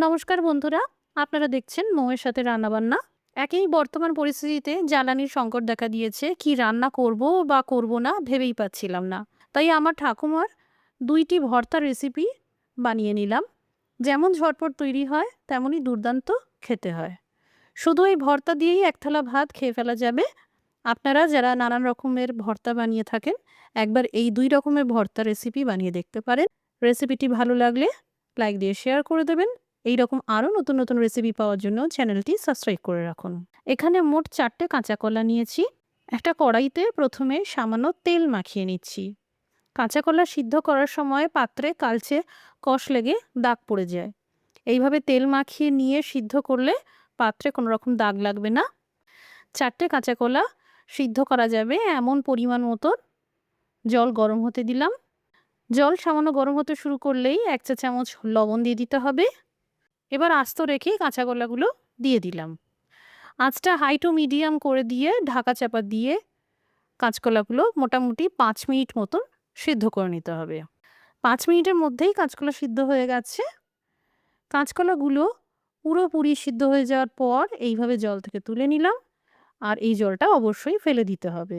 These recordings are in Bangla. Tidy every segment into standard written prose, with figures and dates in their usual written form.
নমস্কার বন্ধুরা, আপনারা দেখছেন মৌয়ের সাথে রান্নাবান্না। একই বর্তমান পরিস্থিতিতে জ্বালানির সংকট দেখা দিয়েছে। কি রান্না করব বা করব না ভেবেই পাচ্ছিলাম না। তাই আমার ঠাকুমার ২টি ভর্তার রেসিপি বানিয়ে নিলাম। যেমন ঝটপট তৈরি হয় তেমনই দুর্দান্ত খেতে হয়। শুধু এই ভর্তা দিয়েই এক থালা ভাত খেয়ে ফেলা যাবে। আপনারা যারা নানান রকমের ভর্তা বানিয়ে থাকেন, একবার এই ২ রকমের ভর্তা রেসিপি বানিয়ে দেখতে পারেন। রেসিপিটি ভালো লাগলে লাইক দিয়ে শেয়ার করে দেবেন। এই রকম আরও নতুন নতুন রেসিপি পাওয়ার জন্য চ্যানেলটি সাবস্ক্রাইব করে রাখুন। এখানে মোট ৪টে কাঁচা কলা নিয়েছি। একটা কড়াইতে প্রথমে সামান্য তেল মাখিয়ে নিচ্ছি। কাঁচা কলা সিদ্ধ করার সময় পাত্রে কালচে কষ লেগে দাগ পড়ে যায়। এইভাবে তেল মাখিয়ে নিয়ে সিদ্ধ করলে পাত্রে কোনো রকম দাগ লাগবে না। ৪টে কাঁচা কলা সিদ্ধ করা যাবে এমন পরিমাণ মতো জল গরম হতে দিলাম। জল সামান্য গরম হতে শুরু করলেই ১ চা চামচ লবণ দিয়ে দিতে হবে। এবার আস্ত রেখে কাঁচা কলাগুলো দিয়ে দিলাম। আঁচটা হাই টু মিডিয়াম করে দিয়ে ঢাকা চাপা দিয়ে কাঁচকলাগুলো মোটামুটি ৫ মিনিট মতন সিদ্ধ করে নিতে হবে। ৫ মিনিটের মধ্যেই কাঁচকলা সিদ্ধ হয়ে গেছে। কাঁচকলাগুলো পুরোপুরি সিদ্ধ হয়ে যাওয়ার পর এইভাবে জল থেকে তুলে নিলাম। আর এই জলটা অবশ্যই ফেলে দিতে হবে।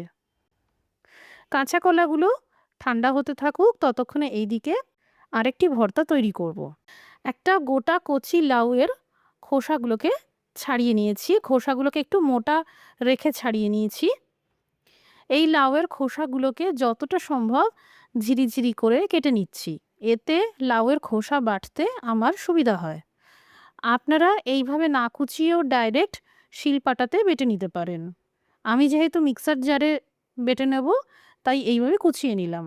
কাঁচা কলাগুলো ঠান্ডা হতে থাকুক, ততক্ষণে এইদিকে আরেকটি ভর্তা তৈরি করব। একটা গোটা কচি লাউয়ের খোসাগুলোকে ছাড়িয়ে নিয়েছি। খোসাগুলোকে একটু মোটা রেখে ছাড়িয়ে নিয়েছি। এই লাউয়ের খোসাগুলোকে যতটা সম্ভব ঝিরিঝিরি করে কেটে নিচ্ছি। এতে লাউয়ের খোসা বাটতে আমার সুবিধা হয়। আপনারা এইভাবে না কুচিয়েও ডাইরেক্ট শিলপাটাতে বেটে নিতে পারেন। আমি যেহেতু মিক্সার জারে বেটে নেব, তাই এইভাবে কুচিয়ে নিলাম।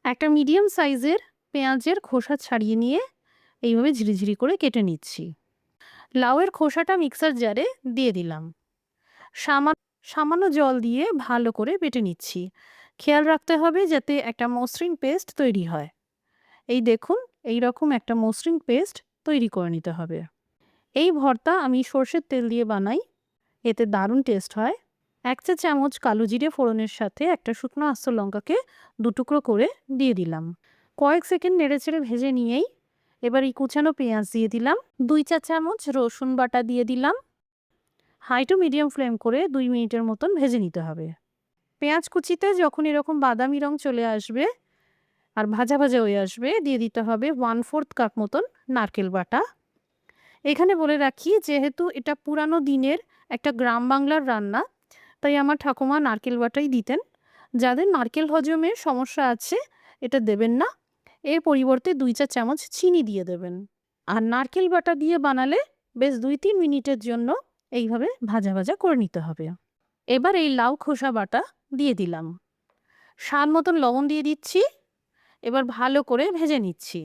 একটা মিডিয়াম সাইজের পেঁয়াজের খোসা ছাড়িয়ে নিয়ে এইভাবে ঝিরিঝিরি করে কেটে নিচ্ছি। লাউয়ের খোসাটা মিক্সার জারে দিয়ে দিলাম। সামান্য জল দিয়ে ভালো করে বেটে নিচ্ছি। খেয়াল রাখতে হবে যাতে একটা মসৃণ পেস্ট তৈরি হয়। এই দেখুন, এই রকম একটা মসৃণ পেস্ট তৈরি করে নিতে হবে। এই ভর্তা আমি সর্ষের তেল দিয়ে বানাই, এতে দারুণ টেস্ট হয়। ১ চা চামচ কালো জিরে ফোড়নের সাথে একটা শুকনো আস্ত লঙ্কাকে ২ টুকরো করে দিয়ে দিলাম। কয়েক সেকেন্ড নেড়েচেড়ে ভেজে নিয়েই এবার এই কুচানো পেঁয়াজ দিয়ে দিলাম। ২ চা চামচ রসুন বাটা দিয়ে দিলাম। হাই টু মিডিয়াম ফ্লেম করে ২ মিনিটের মতন ভেজে নিতে হবে। পেঁয়াজ কুচিতে যখন এরকম বাদামি রং চলে আসবে আর ভাজা ভাজা হয়ে আসবে, দিয়ে দিতে হবে 1/4 কাপ মতন নারকেল বাটা। এখানে বলে রাখি, যেহেতু এটা পুরানো দিনের একটা গ্রাম বাংলার রান্না, তাই আমার ঠাকুমা নারকেল বাটাই দিতেন। যাদের নারকেল হজমের সমস্যা আছে এটা দেবেন না। এর পরিবর্তে ২ চা চামচ চিনি দিয়ে দেবেন। আর নারকেল বাটা দিয়ে বানালে বেশ ২-৩ মিনিটের জন্য এইভাবে ভাজা ভাজা করে নিতে হবে। এবার এই লাউ খোসা বাটা দিয়ে দিলাম। স্বাদ মতন লবণ দিয়ে দিচ্ছি। এবার ভালো করে ভেজে নিচ্ছি।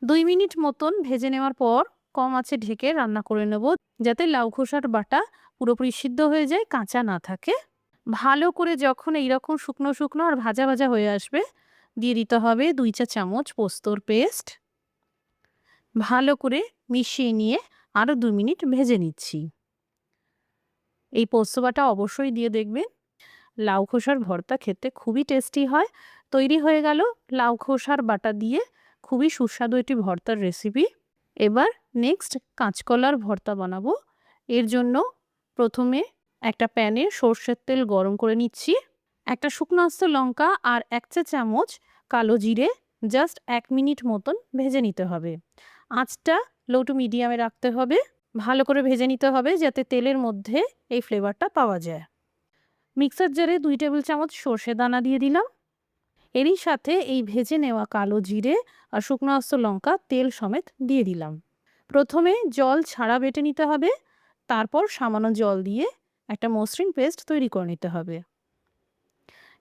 ২ মিনিট মতন ভেজে নেওয়ার পর কম আঁচে ঢেকে রান্না করে নেব, যাতে লাউ খোসার বাটা পুরোপুরি সিদ্ধ হয়ে যায়, কাঁচা না থাকে। ভালো করে যখন এইরকম শুকনো শুকনো আর ভাজা ভাজা হয়ে আসবে, দিয়ে দিতে হবে ২ চা চামচ পোস্তর পেস্ট। ভালো করে মিশিয়ে নিয়ে আরও ২ মিনিট ভেজে নিচ্ছি। এই পোস্ত বাটা অবশ্যই দিয়ে দেখবেন। লাউ খোসার ভর্তা খেতে খুবই টেস্টি হয়। তৈরি হয়ে গেল লাউ খোসার বাটা দিয়ে খুবই সুস্বাদু একটি ভর্তার রেসিপি। এবার নেক্সট কাঁচকলার ভর্তা বানাবো। এর জন্য প্রথমে একটা প্যানে সর্ষের তেল গরম করে নিচ্ছি। একটা শুকনো আস্ত লঙ্কা আর ১ চা চামচ কালো জিরে জাস্ট ১ মিনিট মতন ভেজে নিতে হবে। আঁচটা লো টু মিডিয়ামে রাখতে হবে। ভালো করে ভেজে নিতে হবে যাতে তেলের মধ্যে এই ফ্লেভারটা পাওয়া যায়। মিক্সার জারে ২ টেবিল চামচ সর্ষে দানা দিয়ে দিলাম। এরই সাথে এই ভেজে নেওয়া কালো জিরে আর শুকনো আস্ত লঙ্কা তেল সমেত দিয়ে দিলাম। প্রথমে জল ছাড়া বেটে নিতে হবে, তারপর সামান্য জল দিয়ে একটা মসৃণ পেস্ট তৈরি করে নিতে হবে।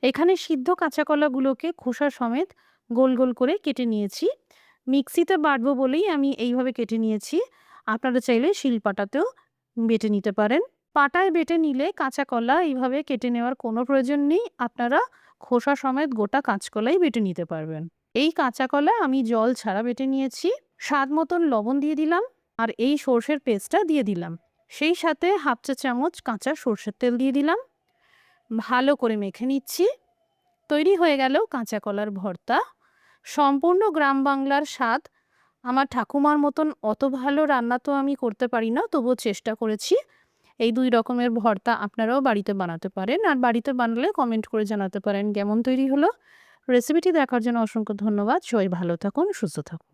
এখানে সিদ্ধ কাঁচা কলাগুলোকে খোসা সমেত গোল গোল করে কেটে নিয়েছি। মিক্সিতে বাটবো বলেই আমি এইভাবে কেটে নিয়েছি। আপনারা চাইলে শিলপাটাতেও বেটে নিতে পারেন। পাটায় বেটে নিলে কাঁচা কলা এইভাবে কেটে নেওয়ার কোনো প্রয়োজন নেই। আপনারা খোসা সমেত গোটা কাঁচকলাই বেটে নিতে পারবেন। এই কাঁচা কলা আমি জল ছাড়া বেটে নিয়েছি। স্বাদ মতন লবণ দিয়ে দিলাম আর এই সর্ষের পেস্টটা দিয়ে দিলাম। সেই সাথে 1/2 চা চামচ কাঁচা সর্ষের তেল দিয়ে দিলাম। ভালো করে মেখে নিচ্ছি। তৈরি হয়ে গেল কাঁচা কলার ভর্তা। সম্পূর্ণ গ্রাম বাংলার স্বাদ আমার ঠাকুমার মতন অত ভালো রান্না তো আমি করতে পারি না, তবুও চেষ্টা করেছি। এই ২ রকমের ভর্তা আপনারাও বাড়িতে বানাতে পারেন। আর বাড়িতে বানালে কমেন্ট করে জানাতে পারেন কেমন তৈরি হলো। রেসিপিটি দেখার জন্য অসংখ্য ধন্যবাদ। সবাই ভালো থাকুন, সুস্থ থাকুন।